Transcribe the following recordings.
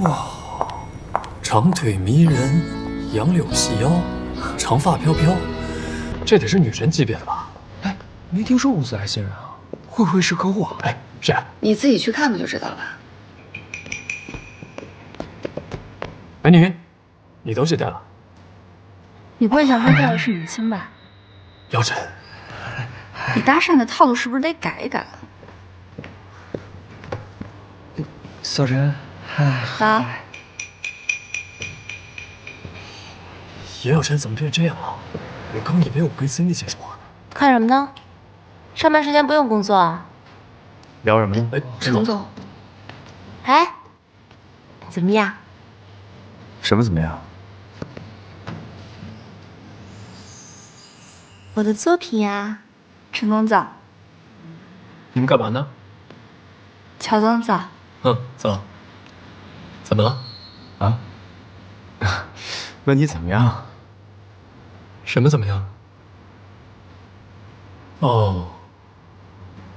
哇，长腿迷人，杨柳细腰，长发飘飘，这得是女神级别的吧？哎，没听说公司来新人啊，会不会是客户啊？哎，谁？你自己去看不就知道了。美女，你东西带了。你不会想说带的是你亲吧？姚晨，你搭讪的套路是不是得改一改？小陈，嗨。啊？严小晨怎么变这样了？我刚以为我跟 Cindy 姐说话呢。看什么呢？上班时间不用工作啊。聊什么呢？哎，程总，哎，怎么样？什么怎么样？我的作品呀。陈总早，你们干嘛呢？乔总早。走。怎么了？啊？问你怎么样？什么怎么样？哦，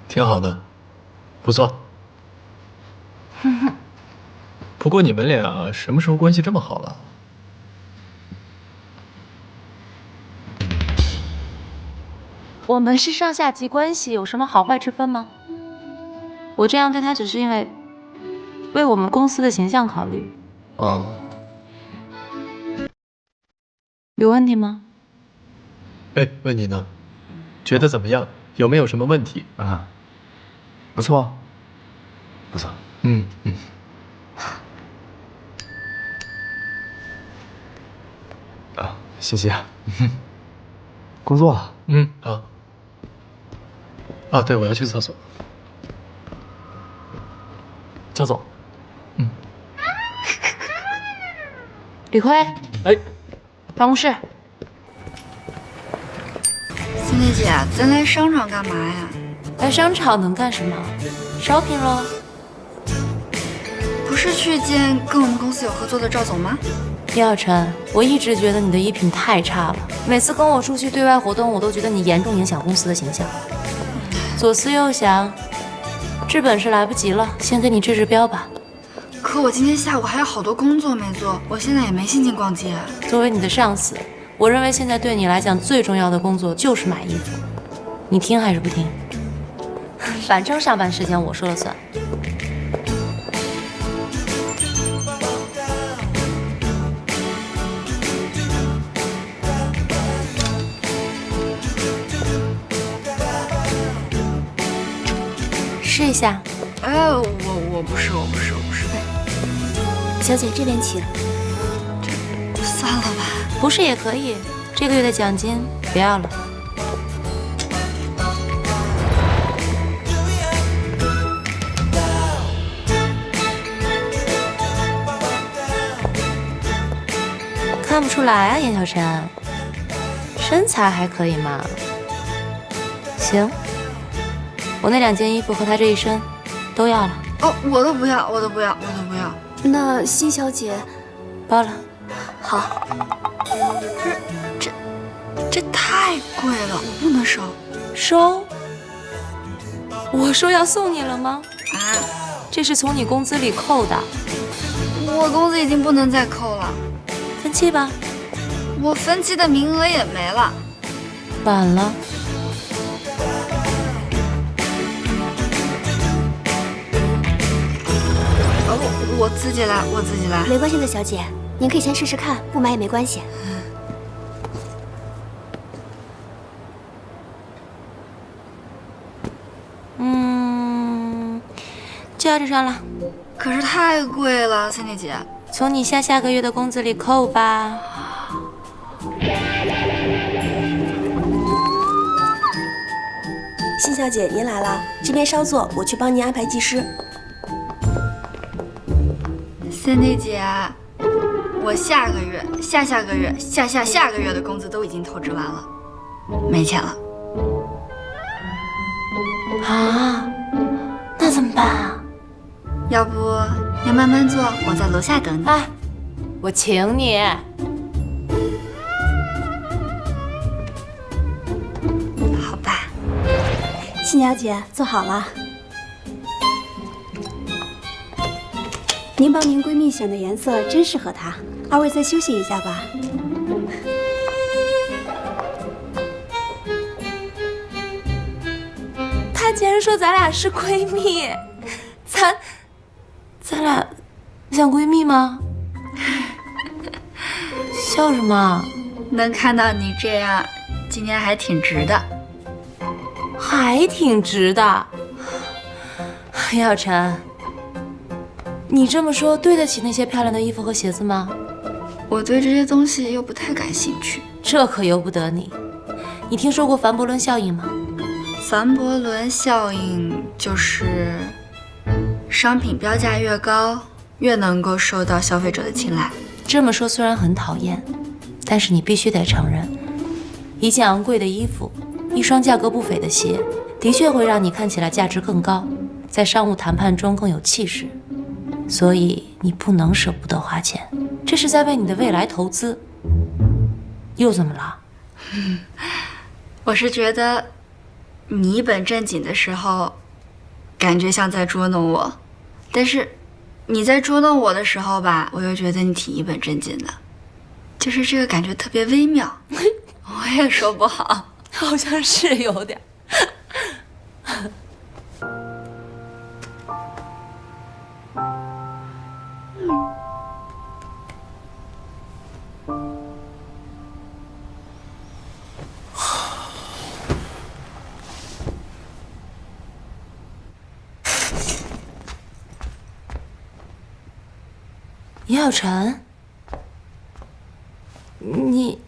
挺好的，不错。不过你们俩什么时候关系这么好了？我们是上下级关系，有什么好坏之分吗？我这样对他只是因为我们公司的形象考虑。哦，有问题吗？哎，问你呢，觉得怎么样？有没有什么问题？啊，不错，不错。嗯。啊，谢谢。工作了。好。啊，对，我要去厕所。焦总。李逵，哎，办公室。Cindy姐，咱来商场干嘛呀？来商场能干什么 ？shopping 咯。不是去见跟我们公司有合作的赵总吗？叶小晨，我一直觉得你的衣品太差了，每次跟我出去对外活动，我都觉得你严重影响公司的形象。左思右想，治本是来不及了，先给你治治标吧。可我今天下午还有好多工作没做，我现在也没心情逛街。作为你的上司，我认为现在对你来讲最重要的工作就是买衣服，你听还是不听？反正上班时间我说了算。试一下。哎，我不是。小姐这边请。算了吧。不是也可以，这个月的奖金不要了。看不出来啊，严小晨，身材还可以嘛。行，我那2件衣服和他这一身都要了。哦，我都不要。那辛小姐，包了。好。这太贵了，我不能收。收？我说要送你了吗？啊？这是从你工资里扣的。我工资已经不能再扣了，分期吧。我分期的名额也没了。晚了。我自己来。没关系的，小姐，您可以先试试看，不买也没关系。就要这双了。可是太贵了，Cindy姐。从你下个月的工资里扣吧。辛小姐，您来了，这边稍坐，我去帮您安排技师。Cindy姐，我下个月、下个月、下个月的工资都已经透支完了，没钱了。啊？那怎么办啊？要不您慢慢坐，我在楼下等你。哎，我请你。好吧。辛小姐，坐好了。您帮您闺蜜选的颜色真适合她，二位再休息一下吧。她竟然说咱俩是闺蜜，咱俩像闺蜜吗？笑什么？能看到你这样，今天还挺值的。还挺值的。叶小晨，你这么说对得起那些漂亮的衣服和鞋子吗？我对这些东西又不太感兴趣。这可由不得你。你听说过凡伯伦效应吗？凡伯伦效应就是商品标价越高，越能够受到消费者的青睐。这么说虽然很讨厌，但是你必须得承认，一件昂贵的衣服，一双价格不菲的鞋，的确会让你看起来价值更高，在商务谈判中更有气势。所以你不能舍不得花钱，这是在为你的未来投资。又怎么了？我是觉得你一本正经的时候，感觉像在捉弄我，但是你在捉弄我的时候吧，我又觉得你挺一本正经的，就是这个感觉特别微妙，我也说不好，好像是有点。叶小晨，你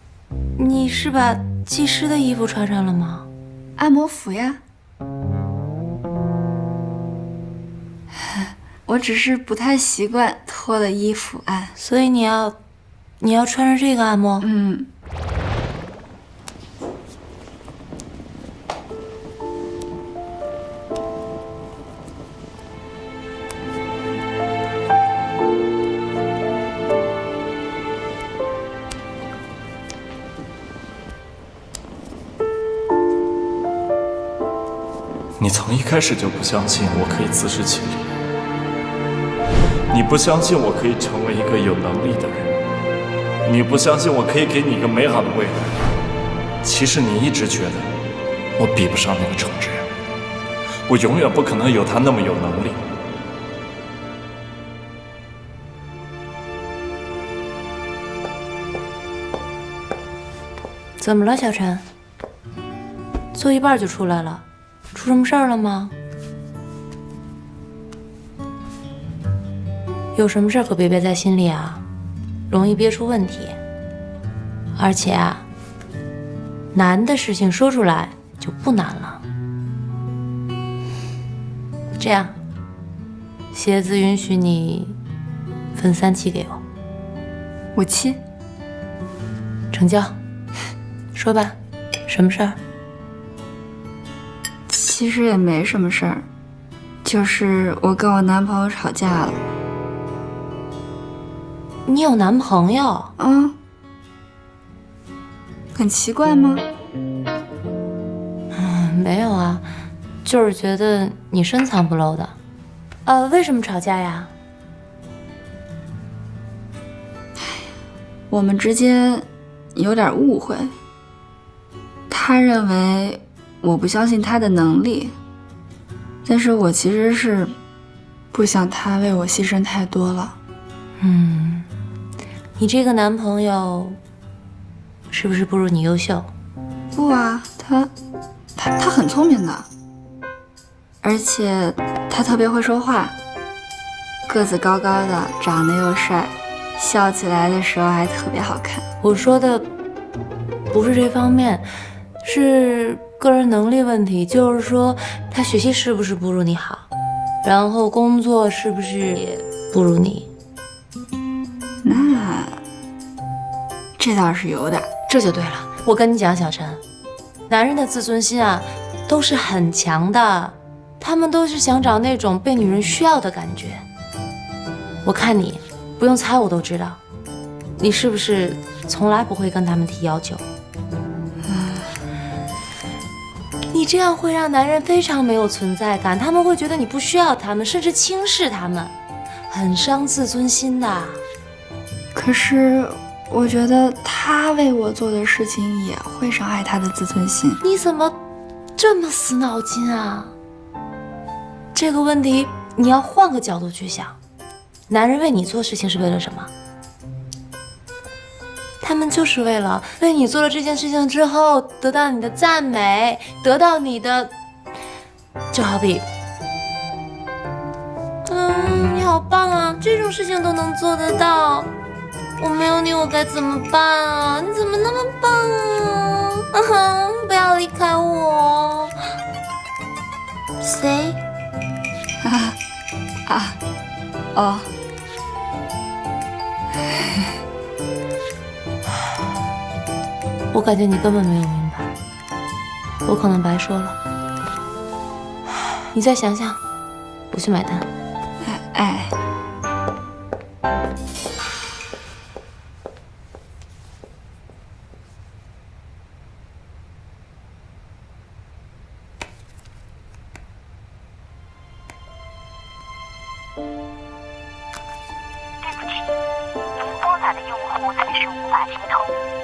是把技师的衣服穿上了吗？按摩服呀。我只是不太习惯脱了衣服按。所以你要穿着这个按摩？嗯。你从一开始就不相信我可以自食其力，你不相信我可以成为一个有能力的人，你不相信我可以给你一个美好的未来。其实你一直觉得我比不上那个程志远，我永远不可能有他那么有能力。怎么了，小陈？做一半就出来了，出什么事儿了吗？有什么事儿可别憋在心里啊，容易憋出问题。而且啊，难的事情说出来就不难了。这样，鞋子允许你分3期给我。 5期。成交。说吧，什么事儿？其实也没什么事儿，就是我跟我男朋友吵架了。你有男朋友？嗯，很奇怪吗？没有啊，就是觉得你深藏不露的。为什么吵架呀？我们之间有点误会。他认为我不相信他的能力，但是我其实是不想他为我牺牲太多了。你这个男朋友是不是不如你优秀？不啊，他很聪明的，而且他特别会说话，个子高高的，长得又帅，笑起来的时候还特别好看。我说的不是这方面，是个人能力问题，就是说他学习是不是不如你好，然后工作是不是也不如你？那这倒是有点。这就对了。我跟你讲，小陈，男人的自尊心啊都是很强的，他们都是想找那种被女人需要的感觉。我看你不用猜我都知道，你是不是从来不会跟他们提要求？你这样会让男人非常没有存在感，他们会觉得你不需要他们，甚至轻视他们。很伤自尊心的。可是我觉得他为我做的事情也会伤害他的自尊心。你怎么这么死脑筋啊？这个问题你要换个角度去想，男人为你做事情是为了什么？他们就是为了为你做了这件事情之后得到你的赞美，得到你的，就好比，你好棒啊，这种事情都能做得到。我没有你，我该怎么办啊？你怎么那么棒啊？不要离开我。谁？哦，我感觉你根本没有明白，我可能白说了。你再想想，我去买单。哎。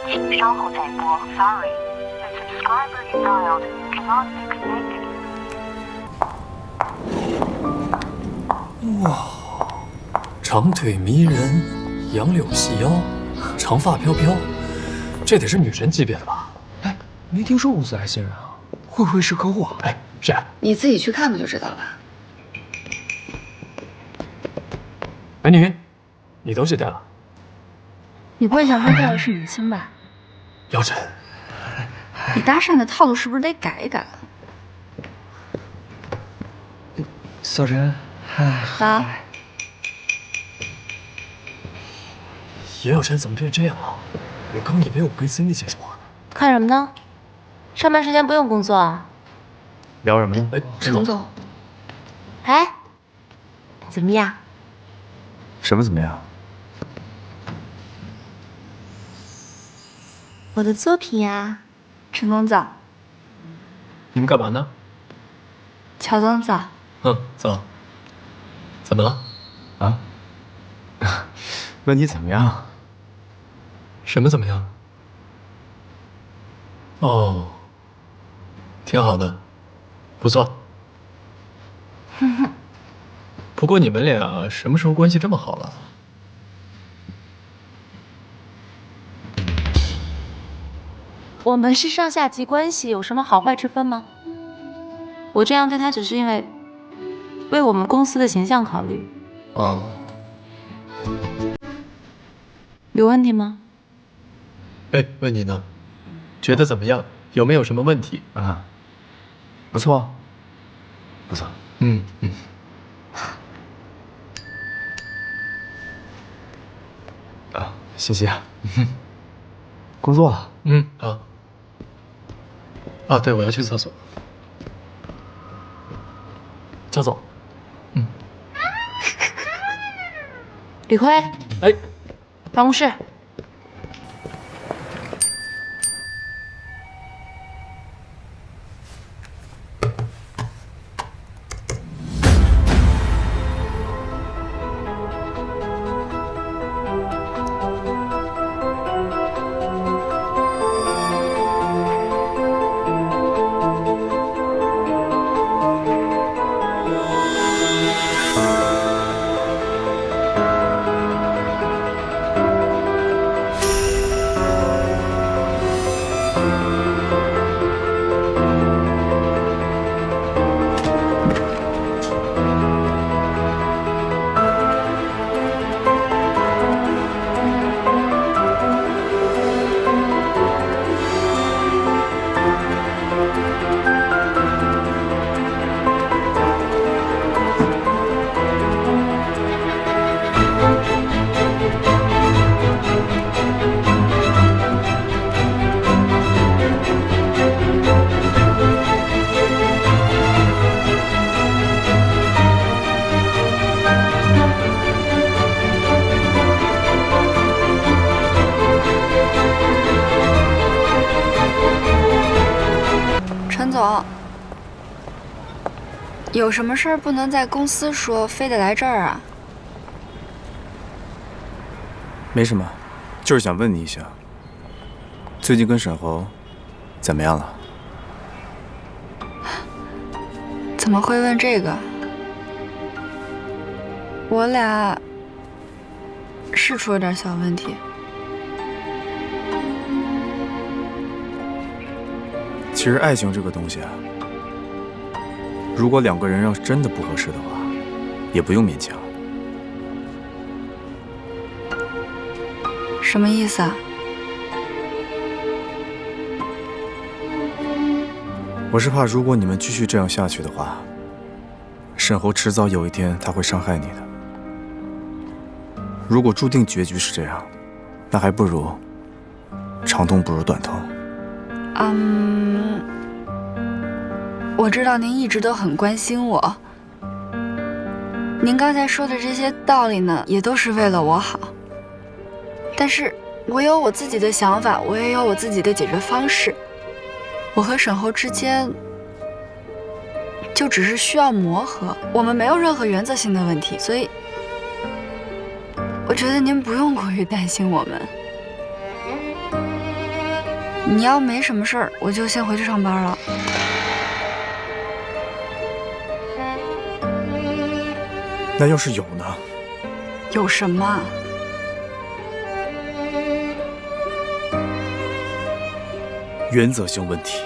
请稍后再拨。Sorry, the subscriber you dialed cannot be connected. 哇，长腿迷人，杨柳细腰，长发飘飘，这得是女神级别的吧？哎，没听说公司来新人啊，会不会是客户啊？哎，谁？你自己去看不就知道了。美女，你东西带了。你不会想说带的是明星吧？姚晨，你搭讪的套路是不是得改一改？小陈，啊？叶小晨怎么变这样了？我刚以为我跟 Cindy 姐说话呢。看什么呢？上班时间不用工作啊。聊什么呢？哎，陈总，哎，怎么样？什么怎么样？我的作品呀。陈总早，你们干嘛呢？乔总早。走。怎么了？啊？问你怎么样？什么怎么样？哦，挺好的，不错。不过你们俩什么时候关系这么好了？我们是上下级关系，有什么好坏之分吗？我这样对他只是因为为我们公司的形象考虑。哦，有问题吗？哎，问你呢，觉得怎么样？有没有什么问题？啊，不错，不错。嗯。啊，谢谢。工作了。好。啊，对，我要去厕所。焦总。李逵，哎，办公室。陈总，有什么事儿不能在公司说，非得来这儿啊？没什么，就是想问你一下，最近跟沈侯怎么样了？怎么会问这个？我俩是出了点小问题。其实爱情这个东西啊，如果两个人要是真的不合适的话，也不用勉强。什么意思啊？我是怕，如果你们继续这样下去的话，沈侯迟早有一天他会伤害你的。如果注定结局是这样，那还不如长痛不如短痛。我知道您一直都很关心我。您刚才说的这些道理呢，也都是为了我好。但是我有我自己的想法，我也有我自己的解决方式。我和沈侯之间就只是需要磨合，我们没有任何原则性的问题，所以我觉得您不用过于担心我们。你要没什么事儿，我就先回去上班了。那要是有呢？有什么？原则性问题。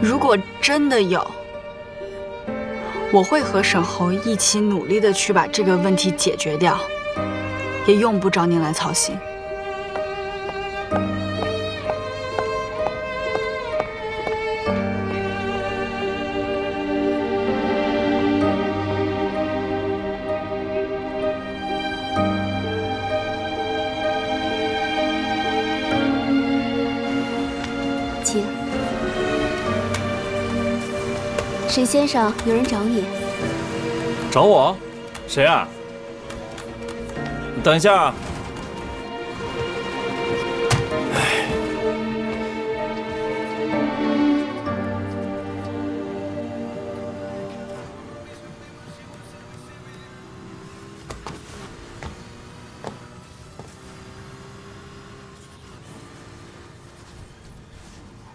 如果真的有，我会和沈侯一起努力的去把这个问题解决掉，也用不着您来操心。请。沈先生，有人找你。找我？谁啊？你等一下啊！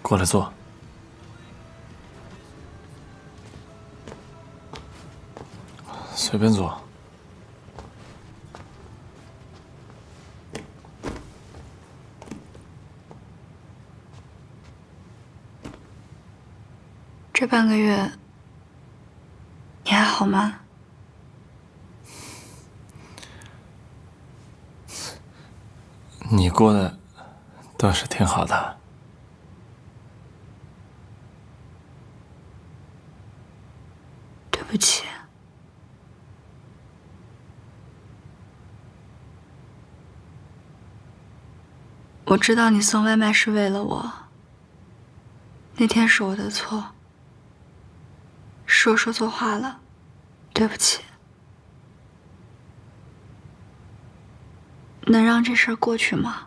过来坐。随便坐。这半个月，你还好吗？你过得倒是挺好的。对不起。我知道你送外卖是为了我，那天是我的错，是我说错话了，对不起。能让这事儿过去吗？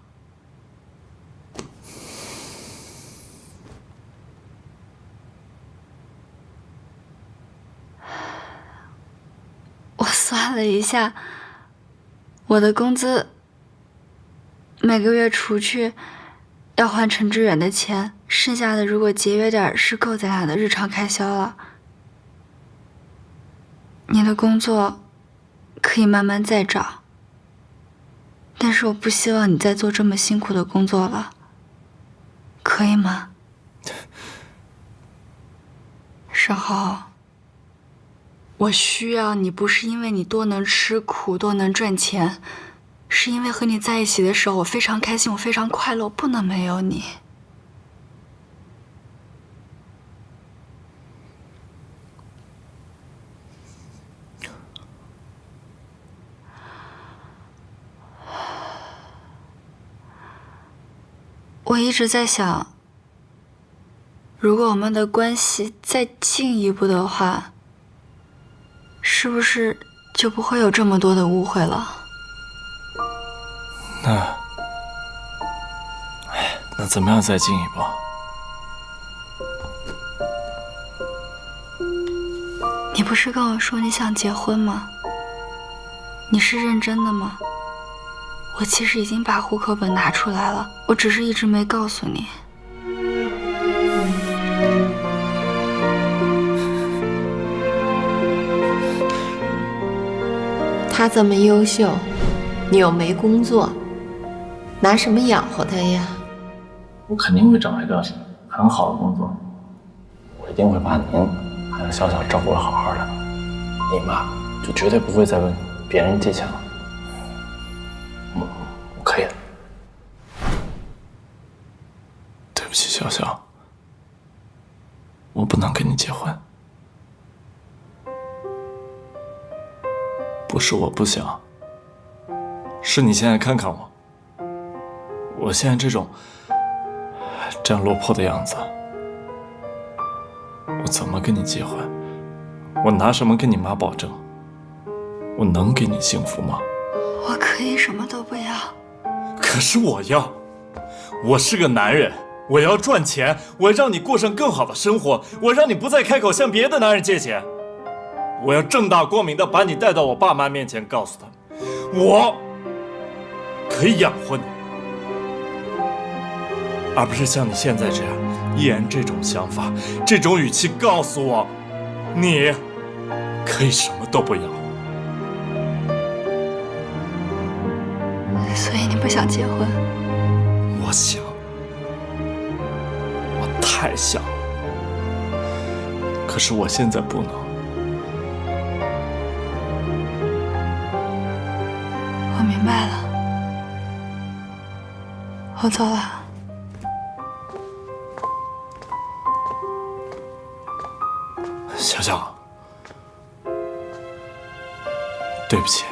我算了一下，我的工资每个月除去要还陈志远的钱，剩下的如果节约点是够咱俩的日常开销了。你的工作可以慢慢再找，但是我不希望你再做这么辛苦的工作了，可以吗？沈侯，我需要你不是因为你多能吃苦多能赚钱，是因为和你在一起的时候我非常开心，我非常快乐，我不能没有你。我一直在想，如果我们的关系再进一步的话，是不是就不会有这么多的误会了？那怎么样再进一步？你不是跟我说你想结婚吗？你是认真的吗？我其实已经把户口本拿出来了，我只是一直没告诉你。他这么优秀，你又没工作，拿什么养活他呀？我肯定会找一个很好的工作，我一定会把您还有小小照顾得好好的，你妈就绝对不会再问别人借钱了。我可以的。对不起，小小，我不能跟你结婚。不是我不想，是你现在看看我，我现在这样落魄的样子，我怎么跟你结婚？我拿什么跟你妈保证？我能给你幸福吗？我可以什么都不要。可是我要，我是个男人，我要赚钱，我要让你过上更好的生活，我让你不再开口向别的男人借钱。我要正大光明的把你带到我爸妈面前，告诉他们，我可以养活你，而不是像你现在这样，依然这种想法、这种语气告诉我，你可以什么都不要。所以你不想结婚？我想，我太想了，可是我现在不能。我明白了，我走了。小小，对不起，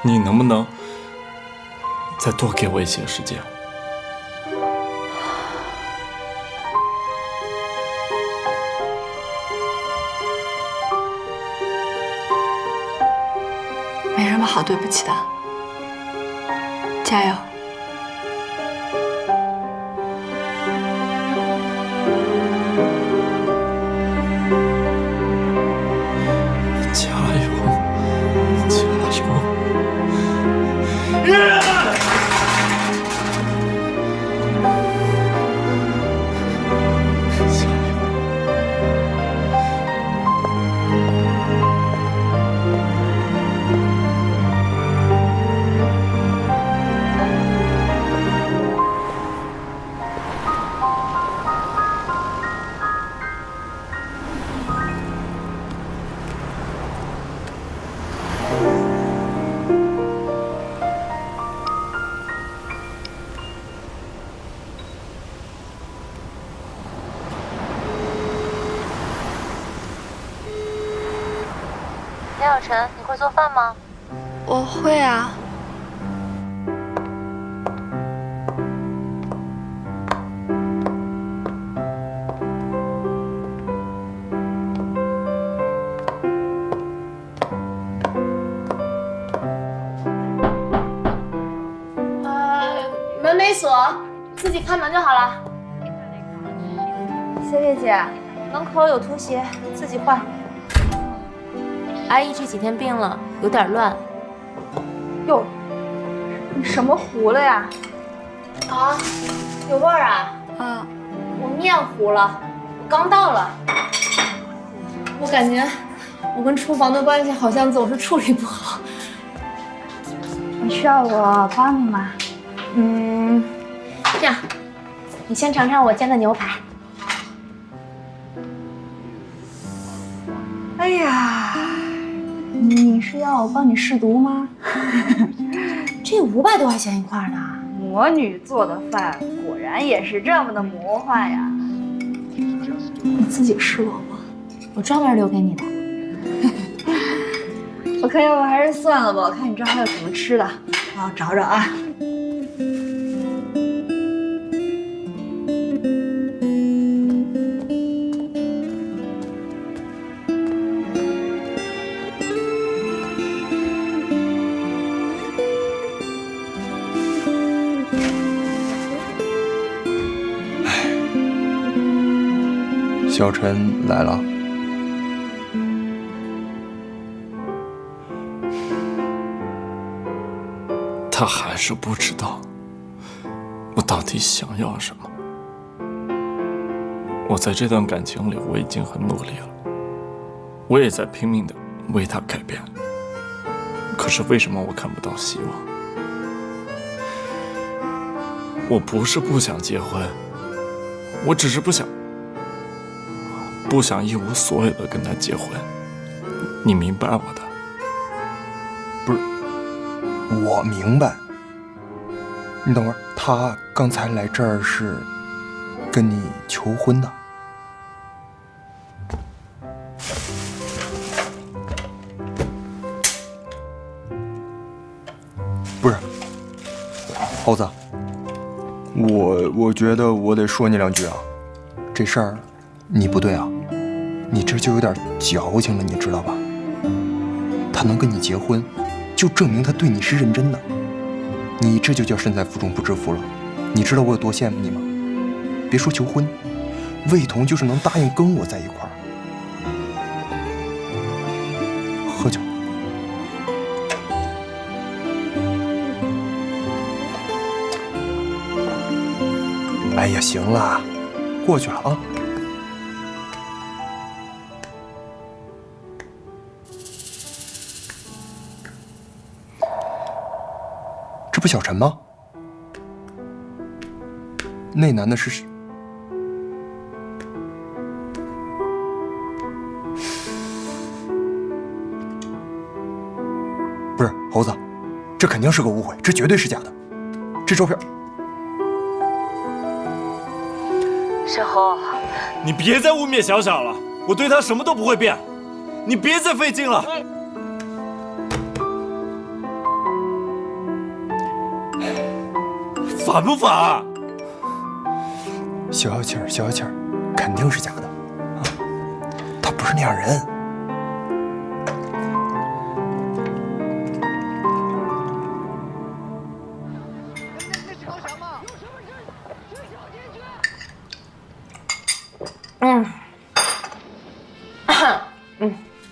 你能不能再多给我一些时间？没什么好对不起的，加油！加油！加油！梁小晨，你会做饭吗？我会啊。门没锁，自己开门就好了。谢谢姐。门口有拖鞋，自己换。阿姨这几天病了，有点乱。哟，你什么糊了呀？啊，有味儿啊？嗯，我面糊了，我刚到了。我感觉我跟厨房的关系好像总是处理不好。你需要我帮你吗？这样，你先尝尝我煎的牛排。哎呀，你是要我帮你试毒吗？这500多块钱一块呢。魔女做的饭果然也是这么的魔幻呀！你自己试过吗？我专门留给你的。我看要不还是算了吧，我看你这还有什么吃的，我要找找啊。小陈来了。他还是不知道我到底想要什么。我在这段感情里，我已经很努力了，我也在拼命的为他改变。可是为什么我看不到希望？我不是不想结婚，我只是不想一无所有的跟他结婚。你明白我的？不是，我明白。你等会儿，他刚才来这儿是跟你求婚的。不是，猴子，我觉得我得说你两句啊，这事儿你不对啊，你这就有点矫情了，你知道吧？他能跟你结婚，就证明他对你是认真的，你这就叫身在福中不知福了。你知道我有多羡慕你吗？别说求婚，魏彤就是能答应跟我在一块儿。喝酒。哎呀，行了，过去了啊。这不小陈吗？那男的是？不是猴子，这肯定是个误会，这绝对是假的。这照片。小侯，你别再污蔑小小了，我对他什么都不会变，你别再费劲了。烦不烦啊？消消气儿，消消气儿，肯定是假的啊！他不是那样人。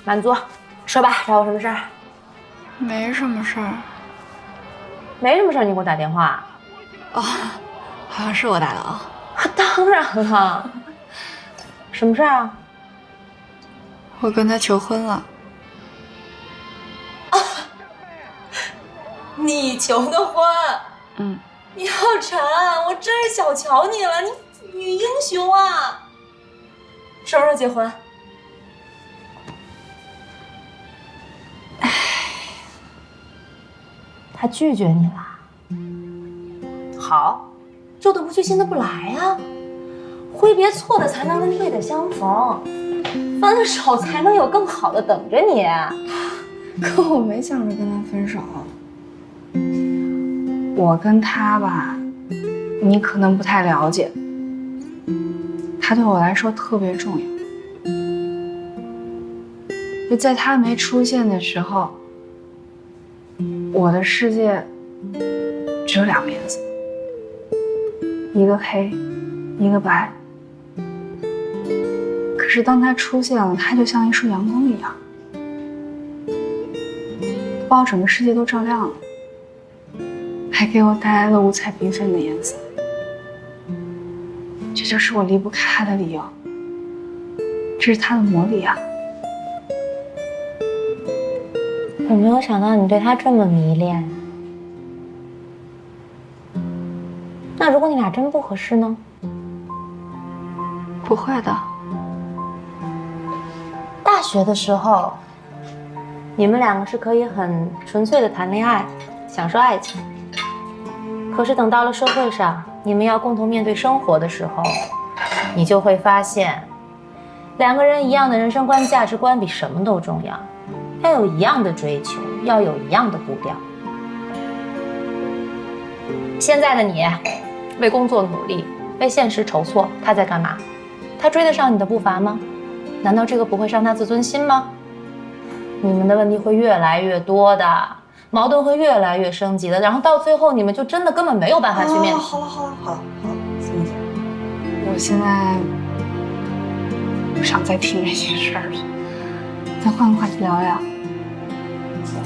满足，说吧，找我什么事儿？没什么事儿。没什么事儿，你给我打电话？哦，好像是我打的啊。当然了，什么事儿啊？我跟他求婚了。啊！你求的婚？嗯。姚晨，我真是小瞧你了，你女英雄啊！什么时候结婚？唉，他拒绝你了。好，旧的不去，新的不来呀。挥别错的，才能跟对的相逢；分手，才能有更好的等着你。可我没想着跟他分手。我跟他吧，你可能不太了解，他对我来说特别重要。就在他没出现的时候，我的世界只有两个颜色，一个黑，一个白。可是当他出现了，他就像一束阳光一样，把我整个世界都照亮了，还给我带来了五彩缤纷的颜色。这就是我离不开他的理由，这是他的魔力啊！我没有想到你对他这么迷恋。那如果你俩真不合适呢？不会的。大学的时候，你们两个是可以很纯粹的谈恋爱，享受爱情。可是等到了社会上，你们要共同面对生活的时候，你就会发现，两个人一样的人生观、价值观比什么都重要。要有一样的追求，要有一样的步调。现在的你，为工作努力，为现实筹措，他在干嘛？他追得上你的步伐吗？难道这个不会伤他自尊心吗？你们的问题会越来越多的，矛盾会越来越升级的，然后到最后你们就真的根本没有办法去面对。好了，行，我现在不想再听这些事儿了，咱换个话题聊聊。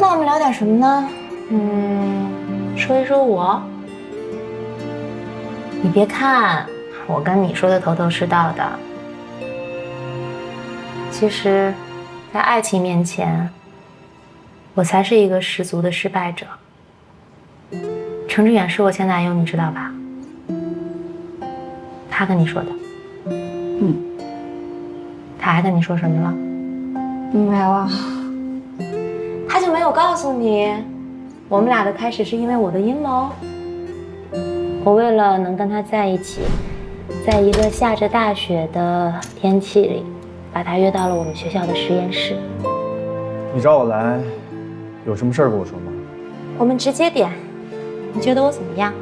那我们聊点什么呢？说一说我。你别看我跟你说的头头是道的，其实，在爱情面前，我才是一个十足的失败者。程志远是我前男友，你知道吧？他跟你说的。他还跟你说什么了？没了。他就没有告诉你，我们俩的开始是因为我的阴谋。我为了能跟他在一起，在一个下着大雪的天气里，把他约到了我们学校的实验室。你找我来，有什么事儿跟我说吗？我们直接点，你觉得我怎么样？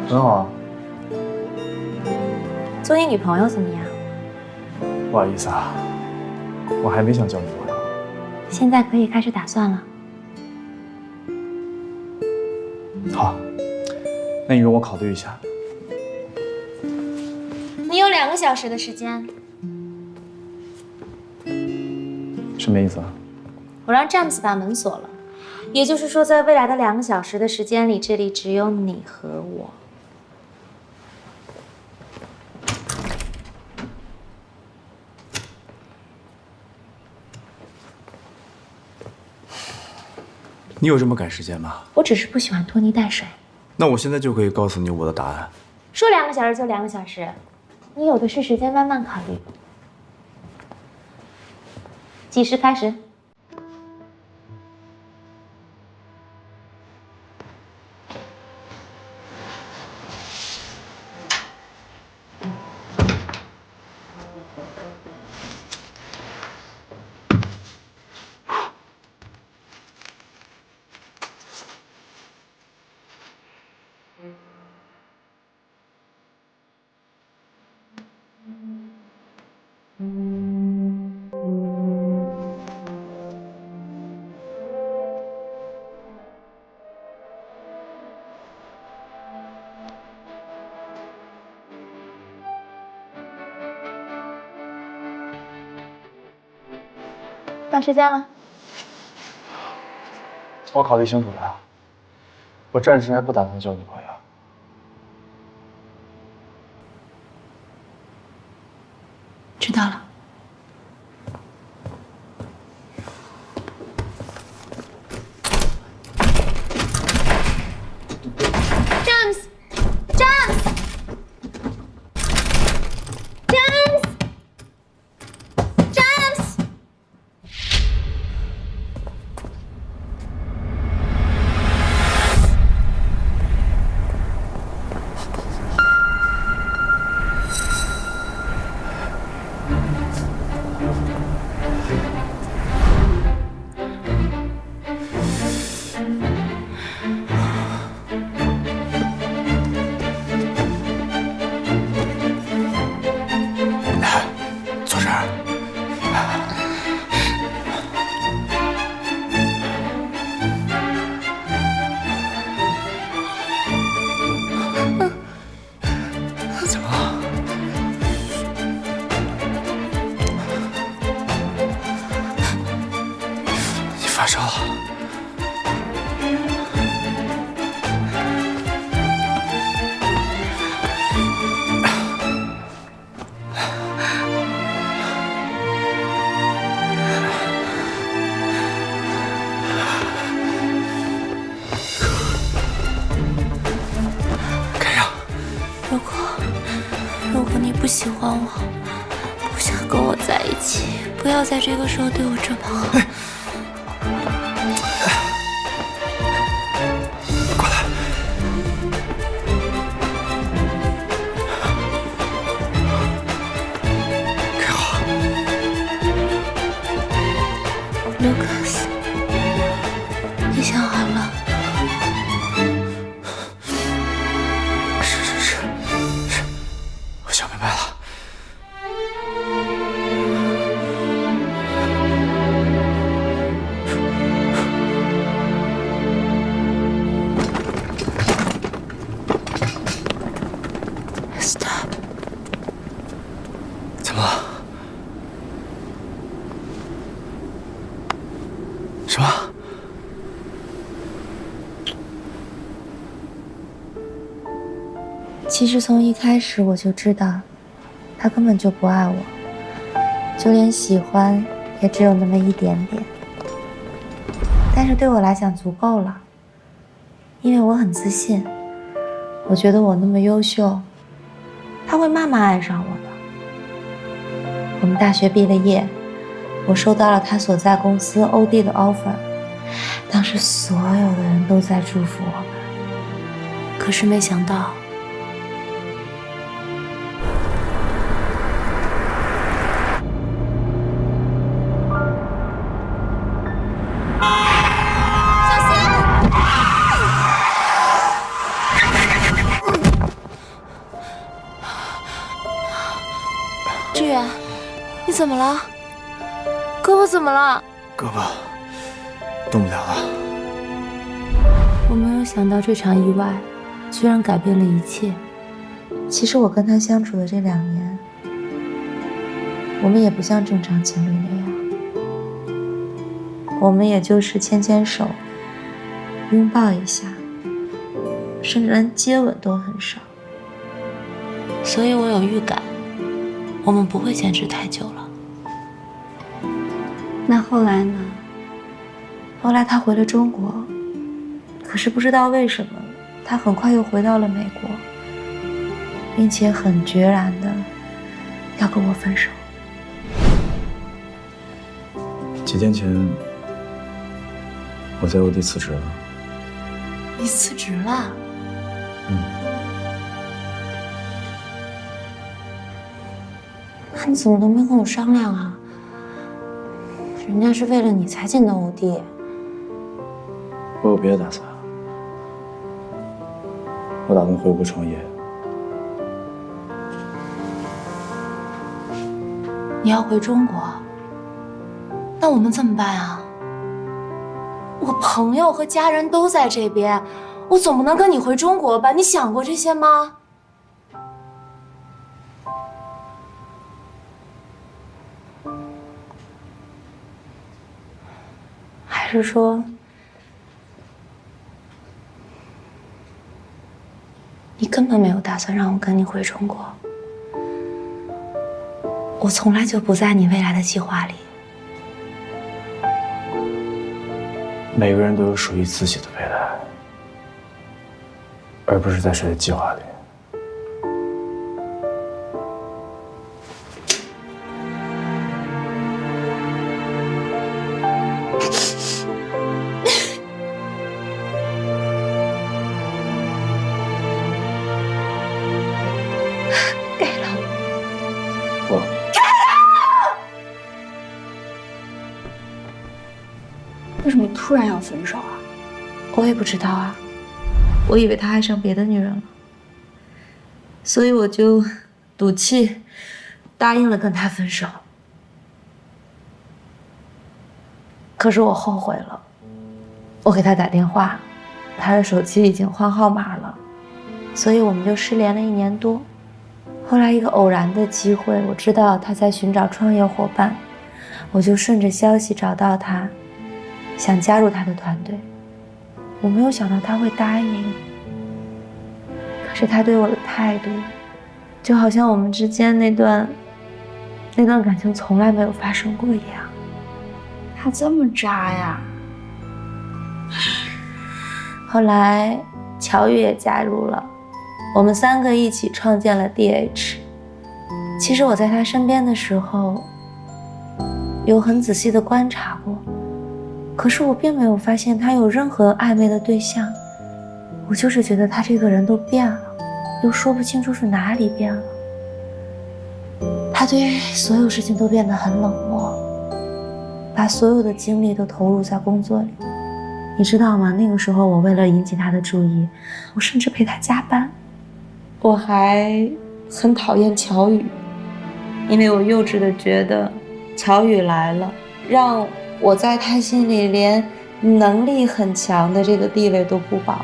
很好啊。做你女朋友怎么样？不好意思啊，我还没想交女朋友。现在可以开始打算了。好，那你容我考虑一下。你有2个小时的时间。什么意思啊？我让詹姆斯把门锁了，也就是说，在未来的2个小时的时间里，这里只有你和我。你有这么赶时间吗？我只是不喜欢拖泥带水。那我现在就可以告诉你我的答案。说2个小时就2个小时，你有的是时间慢慢考虑。计时开始。到时间了。我考虑清楚了，我暂时还不打算交女朋友。知道了。发烧。开让。如果你不喜欢我，不想跟我在一起，不要在这个时候对我这么好。过来。开好。Lucas， 你想好了？是，我想明白了。Stop。怎么了？什么？其实从一开始我就知道，他根本就不爱我，就连喜欢也只有那么一点点。但是对我来讲足够了，因为我很自信，我觉得我那么优秀，他会慢慢爱上我的。我们大学毕了业，我收到了他所在公司欧弟的 offer， 当时所有的人都在祝福我们，可是没想到。志远，你怎么了？胳膊怎么了？胳膊动不了了。我没有想到这场意外居然改变了一切。其实我跟他相处的这2年，我们也不像正常情侣那样，我们也就是牵牵手，拥抱一下，甚至连接吻都很少。所以我有预感，我们不会坚持太久了。那后来呢？后来他回了中国，可是不知道为什么，他很快又回到了美国，并且很决然的要跟我分手。几天前，我在欧弟辞职了。你辞职了？那你怎么都没跟我商量啊？人家是为了你才进的欧弟。我有别的打算，我打算回国创业。你要回中国？那我们怎么办啊？我朋友和家人都在这边，我总不能跟你回中国吧？你想过这些吗？还是说，你根本没有打算让我跟你回中国？我从来就不在你未来的计划里。每个人都有属于自己的未来，而不是在谁的计划里。给了。我。为什么突然要分手啊？我也不知道啊，我以为他爱上别的女人了，所以我就赌气答应了跟他分手。可是我后悔了，我给他打电话，他的手机已经换号码了，所以我们就失联了1年多。后来一个偶然的机会，我知道他在寻找创业伙伴，我就顺着消息找到他，想加入他的团队。我没有想到他会答应，可是他对我的态度，就好像我们之间那段感情从来没有发生过一样。他这么渣呀？后来乔宇也加入了，我们3个一起创建了 DH。其实我在他身边的时候，有很仔细的观察过，可是我并没有发现他有任何暧昧的对象。我就是觉得他这个人都变了，又说不清楚是哪里变了。他对于所有事情都变得很冷漠，把所有的精力都投入在工作里。你知道吗？那个时候我为了引起他的注意，我甚至陪他加班。我还很讨厌乔宇，因为我幼稚的觉得乔宇来了，让我在他心里连能力很强的这个地位都不保。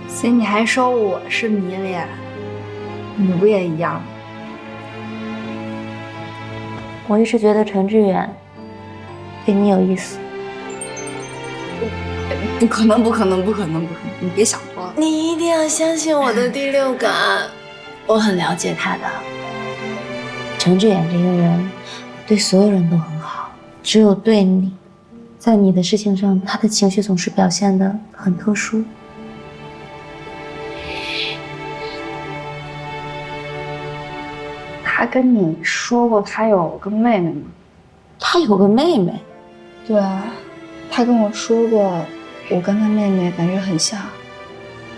所以你还说我是迷恋，你不也一样吗？我一直觉得陈志远对你有意思。不可能，你别想多了。你一定要相信我的第六感，我很了解他的。程志远这个人对所有人都很好，只有对你，在你的事情上，他的情绪总是表现得很特殊。他跟你说过他有个妹妹吗？他有个妹妹？对啊，他跟我说过，我跟他妹妹感觉很像，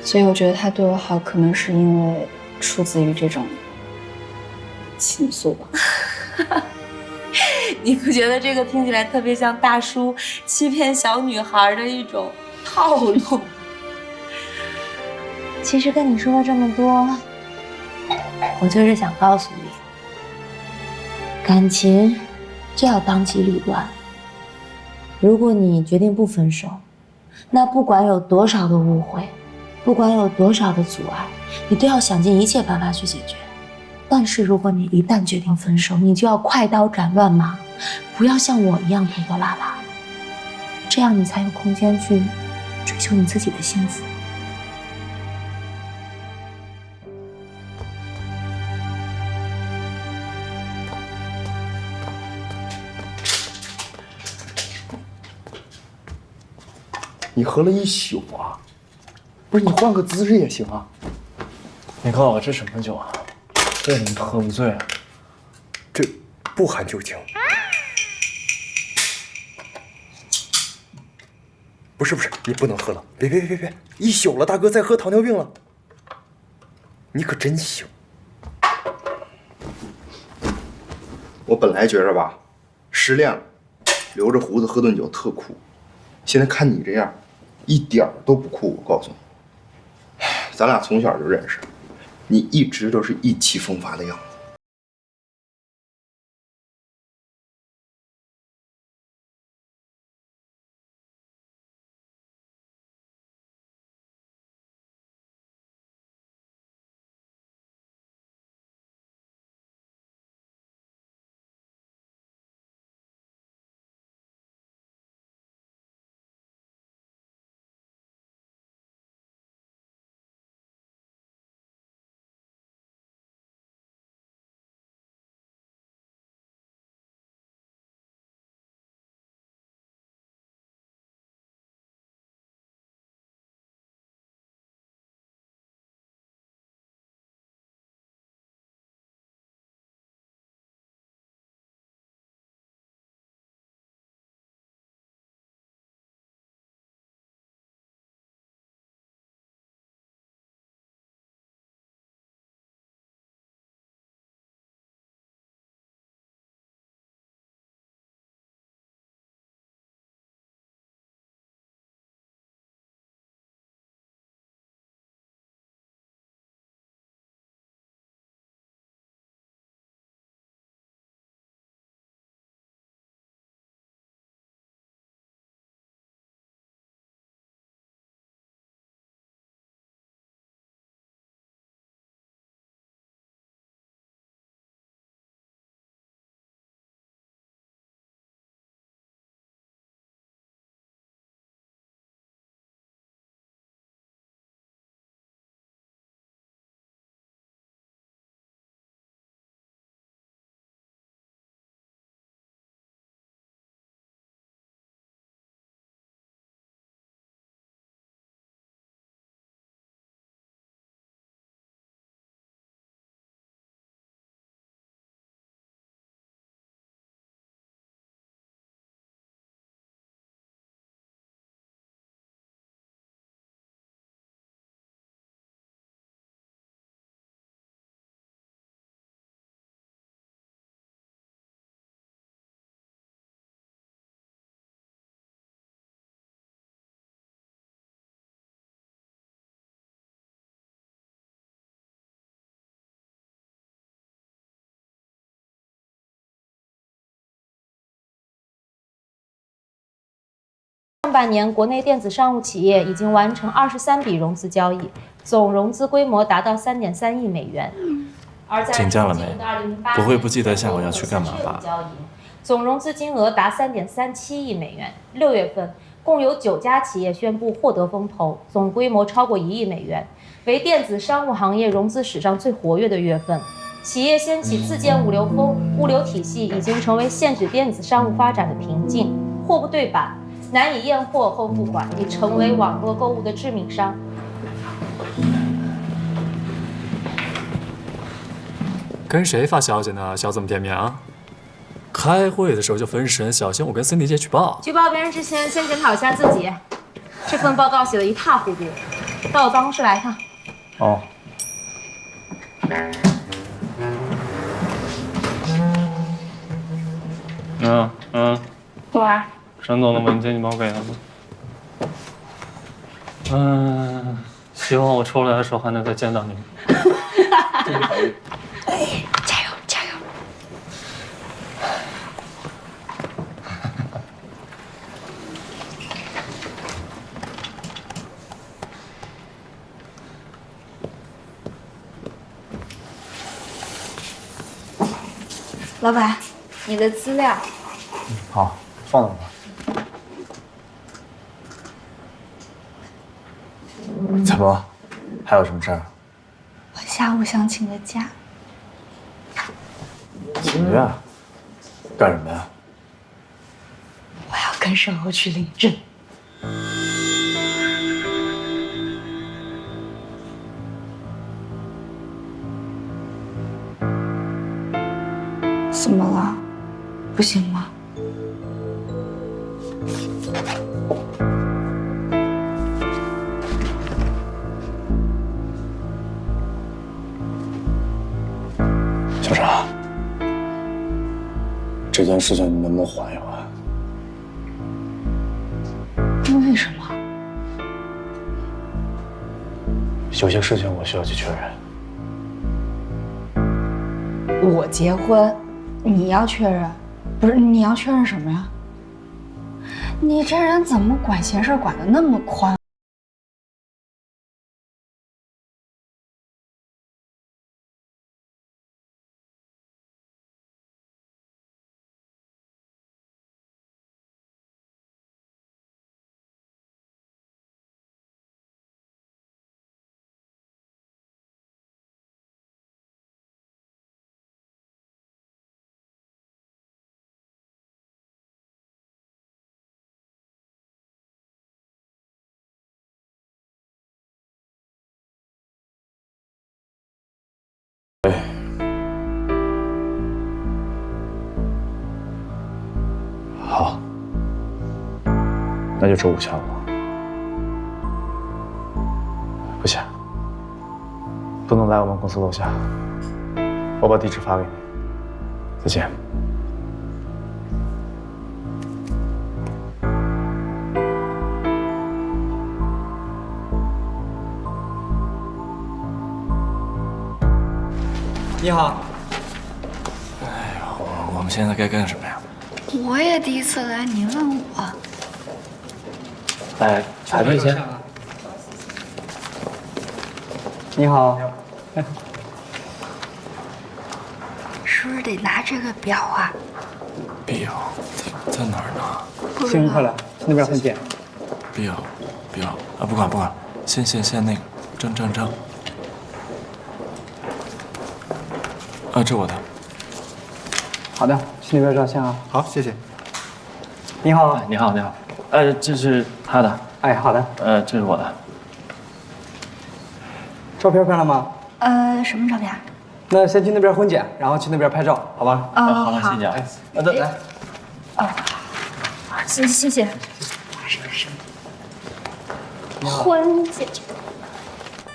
所以我觉得他对我好，可能是因为出自于这种情愫吧。你不觉得这个听起来特别像大叔欺骗小女孩的一种套路？其实跟你说了这么多，我就是想告诉你，感情就要当机立断。如果你决定不分手，那不管有多少的误会，不管有多少的阻碍，你都要想尽一切办法去解决。但是如果你一旦决定分手，你就要快刀斩乱麻，不要像我一样拖拖拉拉，这样你才有空间去追求你自己的幸福。你喝了一宿啊？不是，你换个姿势也行啊。你告诉我这什么酒啊？为什么喝不醉啊？这不含酒精。不是，你不能喝了！别，一宿了，大哥再喝糖尿病了。你可真行。我本来觉着吧，失恋了，留着胡子喝顿酒特酷。现在看你这样，一点儿都不酷。我告诉你，咱俩从小就认识，你一直都是意气风发的样子。上半年，国内电子商务企业已经完成23笔融资交易，总融资规模达到3.3亿美元。而在请假了没？不会不记得下午要去干嘛吧？总融资金额达3.37亿美元。6月份，共有9家企业宣布获得风投，总规模超过1亿美元，为电子商务行业融资史上最活跃的月份。企业掀起自建物流风，物流体系已经成为限制电子商务发展的瓶颈。货不对版，难以验货后付款，已成为网络购物的致命伤。跟谁发消息呢？笑这么甜蜜啊！开会的时候就分神，小心我跟 Cindy 姐举报。举报别人之前，先检讨一下自己。这份报告写得一塌糊涂，到我办公室来一趟。哦。喂。沈总的文件你帮我给他吗？希望我出来的时候还能再见到你们。加油加油！老板，你的资料。好，放那吧。怎么？还有什么事儿？我下午想请个假。请假？干什么呀？我要跟沈欧去领证。怎么了？不行吗？小常，这件事情你能不能缓一缓？为什么？有些事情我需要去确认。我结婚，你要确认？不是，你要确认什么呀？你这人怎么管闲事管得那么宽？好，那就周5下午。不行，不能来我们公司楼下，我把地址发给你。再见。你好。我们现在该干什么呀？我也第一次来，你问我。来，排队先。你好。是不是得拿这个表啊？表在哪儿呢？行，快来，那边很简。表啊，不管，先那个证。啊，这我的。好的，去那边照相啊。好，谢谢。你好，你好。这是他的。哎，好的。这是我的。照片拍了吗？什么照片？那先去那边婚检，然后去那边拍照，好吧？好了，谢谢啊。来。谢谢。婚检。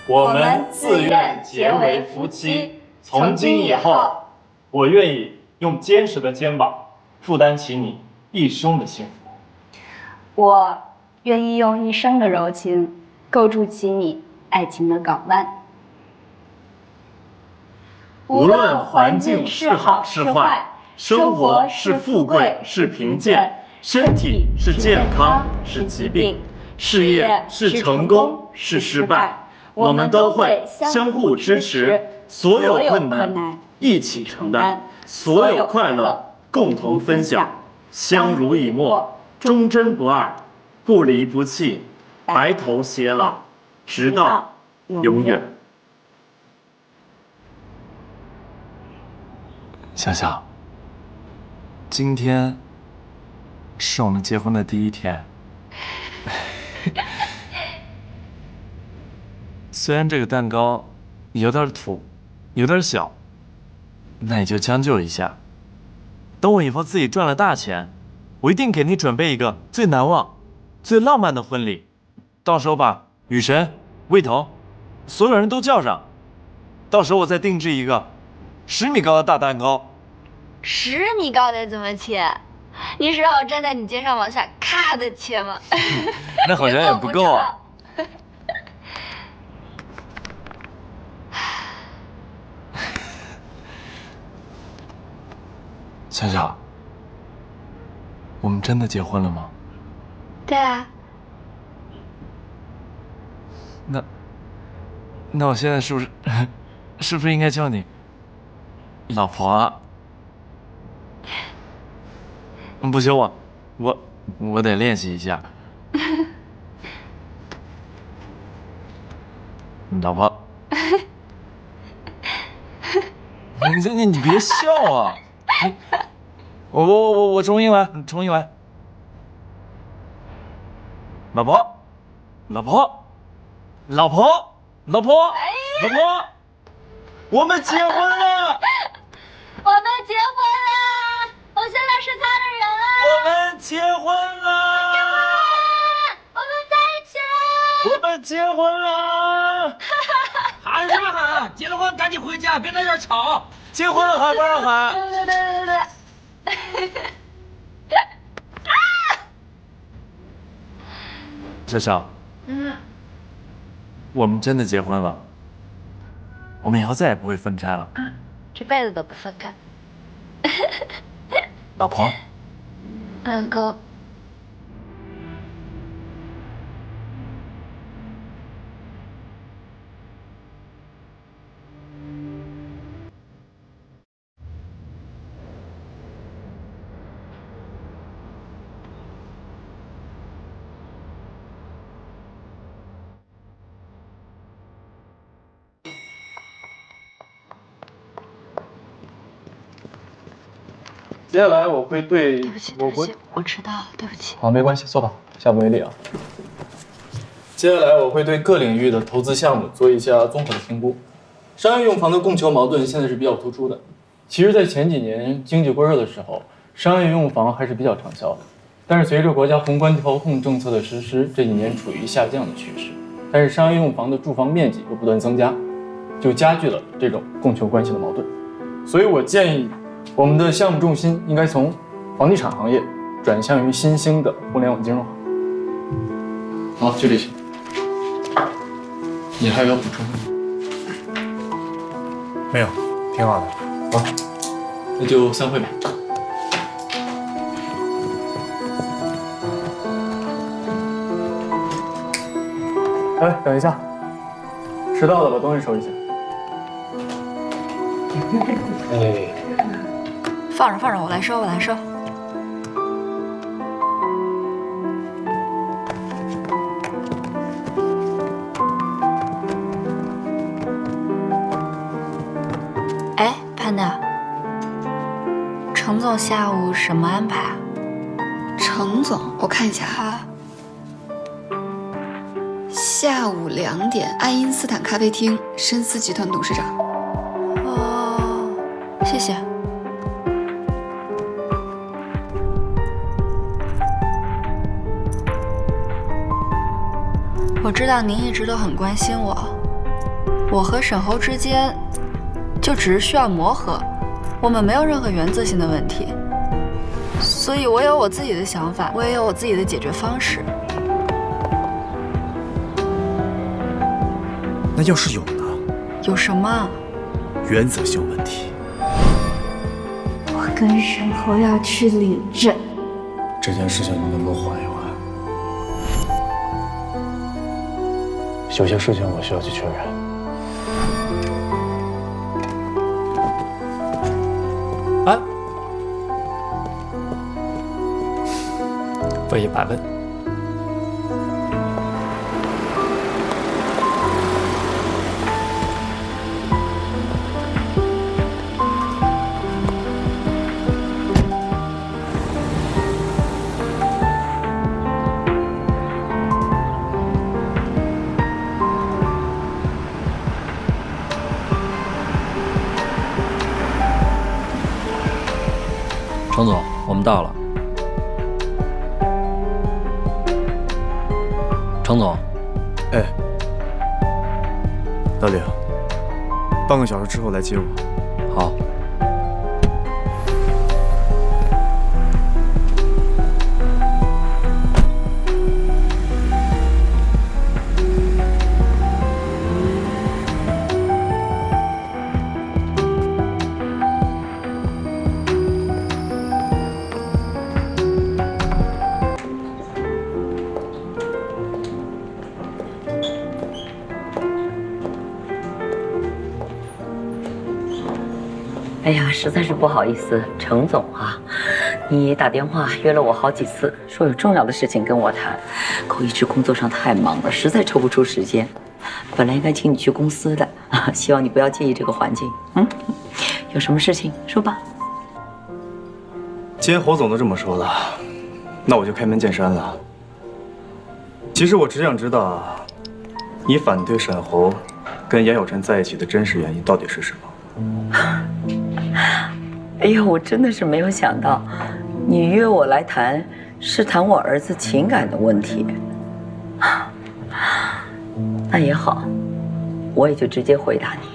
我们自愿结为夫妻，从今以后，我愿意用坚实的肩膀负担起你一生的幸福。我愿意用一生的柔情构筑起你爱情的港湾。无论环境是好是坏，生活是富贵是贫贱，身体是健康是疾病，事业是成功是失败，我们都会相互支持，所有困难一起承担，所有快乐共同分享，相濡以沫，忠贞不二，不离不弃，白头偕老，直到永远。想想，今天是我们结婚的第一天。虽然这个蛋糕有点土，有点小，那你就将就一下。等我以后自己赚了大钱，我一定给你准备一个最难忘、最浪漫的婚礼。到时候把雨神、魏头，所有人都叫上。到时候我再定制一个10米高的大蛋糕。10米高得怎么切？你是让我站在你肩上往下咔的切吗？那好像也不够啊。小小，我们真的结婚了吗？对啊。那我现在是不是应该叫你老婆啊？不行，我得练习一下。老婆，你别笑啊！我重新来。老婆，我们结婚了！我们结婚了！我现在是他的人了！我们结婚了！我们在一起了！我们结婚了！喊什么喊？结了婚赶紧回家，别在这儿吵！结婚了还不让喊？对。小小，我们真的结婚了，我们以后再也不会分开了。这辈子都不分开。老婆，哥。接下来我会对对不起，我迟到了，对不起。好，没关系，坐吧，下不为例啊。接下来我会对各领域的投资项目做一下综合的评估。商业用房的供求矛盾现在是比较突出的。其实，在前几年经济过热的时候，商业用房还是比较畅销的。但是随着国家宏观调控政策的实施，这几年处于下降的趋势。但是商业用房的住房面积又不断增加，就加剧了这种供求关系的矛盾。所以我建议，我们的项目重心应该从房地产行业转向于新兴的互联网金融行业。好，就这些。你还有要补充的吗？没有，挺好的。好，那就散会吧。哎，等一下，迟到了，把东西收一下。哎，放着，我来收。哎，潘达，程总下午什么安排啊？程总，我看一下啊。下午2点，爱因斯坦咖啡厅，深思集团董事长。哦，谢谢。我知道您一直都很关心我，我和沈侯之间就只是需要磨合，我们没有任何原则性的问题，所以我有我自己的想法，我也有我自己的解决方式。那要是有呢？有什么？原则性问题。我跟沈侯要去领证，这件事情你能不能缓一缓？有些事情我需要去确认。安，问一百问，程总，我们到了。程总，哎，老李，半个小时之后来接我。好。哎呀，实在是不好意思，程总啊，你打电话约了我好几次，说有重要的事情跟我谈，可我一直工作上太忙了，实在抽不出时间。本来应该请你去公司的，希望你不要介意这个环境。有什么事情说吧。既然侯总都这么说了，那我就开门见山了。其实我只想知道，你反对沈侯跟严小晨在一起的真实原因到底是什么？哎呦，我真的是没有想到，你约我来谈，是谈我儿子情感的问题。那也好，我也就直接回答你，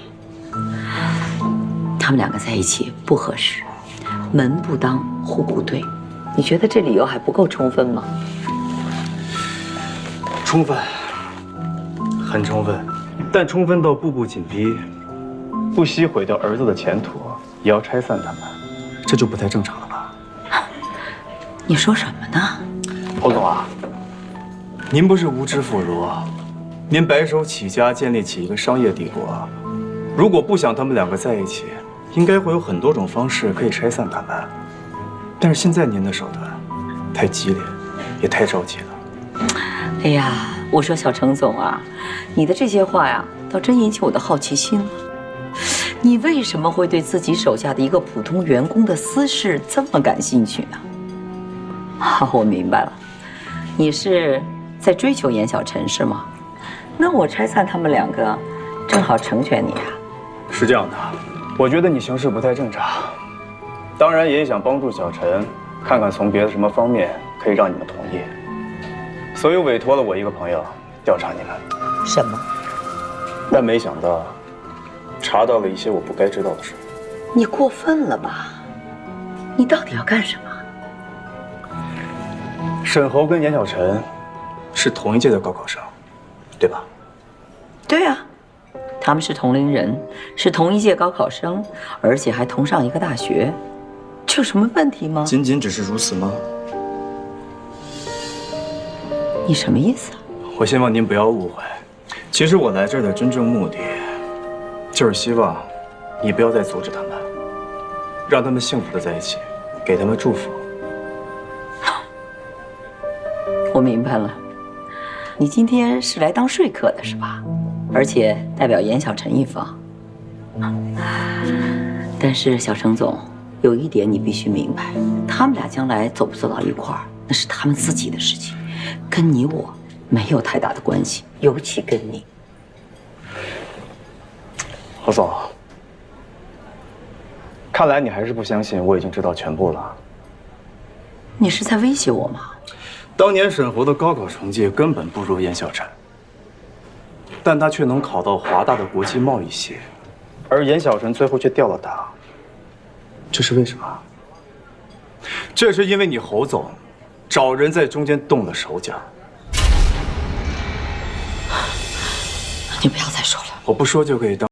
他们两个在一起不合适，门不当户不对，你觉得这理由还不够充分吗？充分，很充分，但充分到步步紧逼，不惜毁掉儿子的前途，也要拆散他们，这就不太正常了吧？你说什么呢？侯总啊，您不是无知妇孺，您白手起家建立起一个商业帝国，如果不想他们两个在一起，应该会有很多种方式可以拆散他们。但是现在您的手段太激烈，也太着急了。哎呀，我说小程总啊，你的这些话呀，倒真引起我的好奇心了。你为什么会对自己手下的一个普通员工的私事这么感兴趣呢？好，我明白了，你是在追求严小晨是吗？那我拆散他们两个，正好成全你啊。是这样的，我觉得你行事不太正常，当然也想帮助小陈，看看从别的什么方面可以让你们同意，所以委托了我一个朋友调查你们。什么？但没想到查到了一些我不该知道的事。你过分了吧？你到底要干什么？沈侯跟严小晨是同一届的高考生，对吧？对啊，他们是同龄人，是同一届高考生，而且还同上一个大学，这有什么问题吗？仅仅只是如此吗？你什么意思啊？我希望您不要误会，其实我来这儿的真正目的，就是希望你不要再阻止他们，让他们幸福的在一起，给他们祝福。我明白了，你今天是来当说客的是吧？而且代表严小晨一方。但是小程总，有一点你必须明白，他们俩将来走不走到一块儿，那是他们自己的事情，跟你我没有太大的关系，尤其跟你。侯总，看来你还是不相信我已经知道全部了。你是在威胁我吗？当年沈侯的高考成绩根本不如严小晨，但他却能考到华大的国际贸易系，而严小晨最后却掉了档。这是为什么？这是因为你侯总找人在中间动了手脚。你不要再说了，我不说就可以当。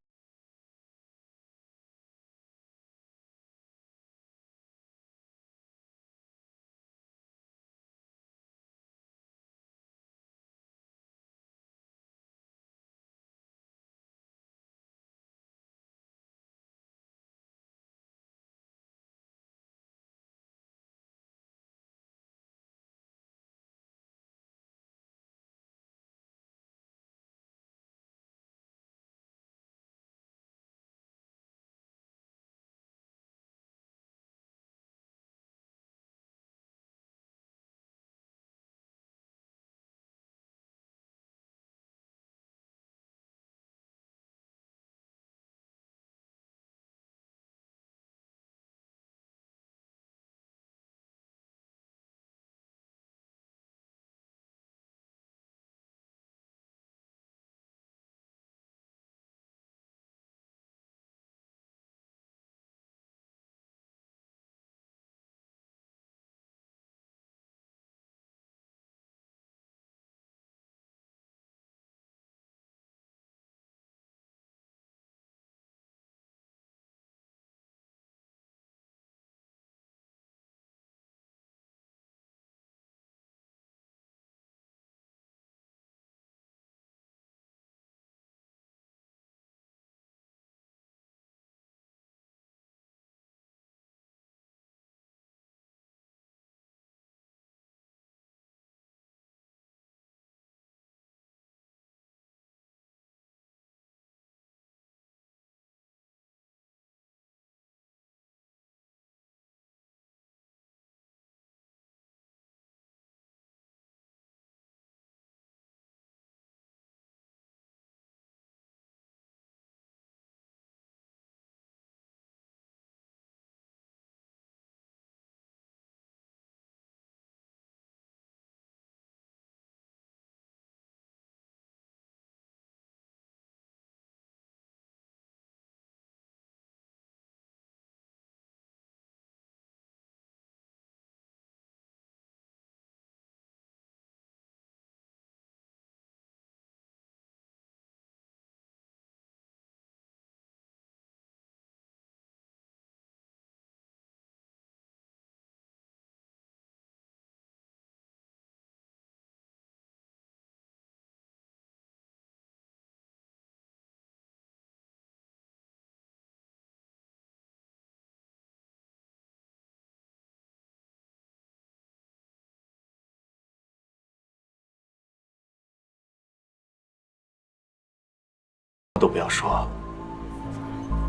不要说，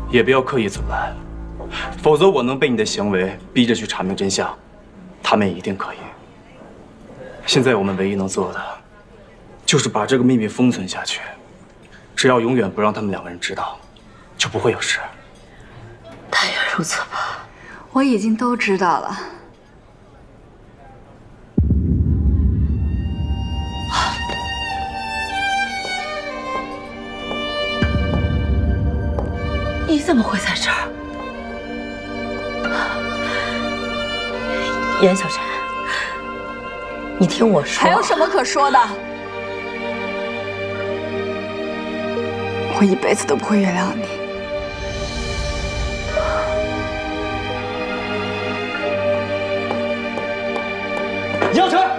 也不要刻意阻拦，否则我能被你的行为逼着去查明真相，他们也一定可以。现在我们唯一能做的，就是把这个秘密封存下去。只要永远不让他们2个人知道，就不会有事。但愿如此吧。我已经都知道了。你怎么会在这儿？严小晨，你听我说。还有什么可说的？我一辈子都不会原谅你。严小晨。